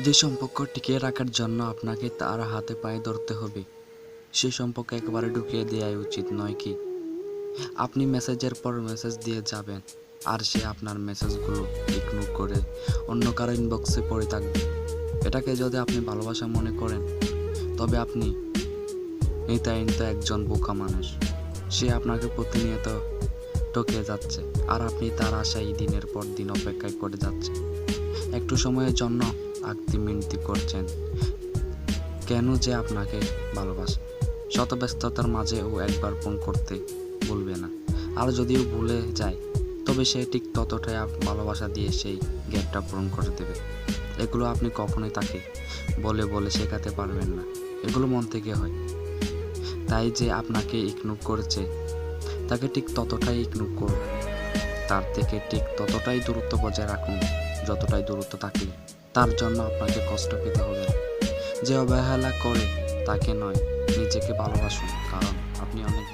যে সম্পর্ক টিকিয়ে রাখার জন্য আপনাকে তার হাতে পায়ে ধরতে হবে, সে সম্পর্কে একেবারে ঢুকিয়ে দেওয়াই উচিত নয় কি? আপনি মেসেজের পর মেসেজ দিয়ে যাবেন, আর সে আপনার মেসেজগুলো ইগনোর করে অন্য কারো ইনবক্সে পড়ে থাকবে। এটাকে যদি আপনি ভালোবাসা মনে করেন, তবে আপনি নিতান্ত একজন বোকা মানুষ। সে আপনাকে প্রতিনিয়ত ঠকে যাচ্ছে, আর আপনি তার আশায় দিনের পর দিন অপেক্ষায় করে যাচ্ছেন। একটু সময়ের জন্য আঁকতি মিনতি করছেন কেন যে আপনাকে ভালোবাসে। শত ব্যস্ততার মাঝেও একবার ফোন করতে ভুলবে না, আর যদিও ভুলে যায় তবে সে ঠিক ততটাই ভালোবাসা দিয়ে সেই গ্যাপটা পূরণ করে দেবে। এগুলো আপনি কখনোই তাকে বলে বলে শেখাতে পারবেন না, এগুলো মন থেকে হয়। তাই যে আপনাকে ইগনোর করেছে, তাকে ঠিক ততটাই ইগনোর করুন, তার থেকে ঠিক ততটাই দূরত্ব বজায় রাখুন যতটাই দূরত্ব থাকলে তার জন্য আপনাকে কষ্ট পেতে হবে না। যে অবহেলা করে তাকে নয়, নিজেকে ভালোবাসুন, কারণ আপনি অনেক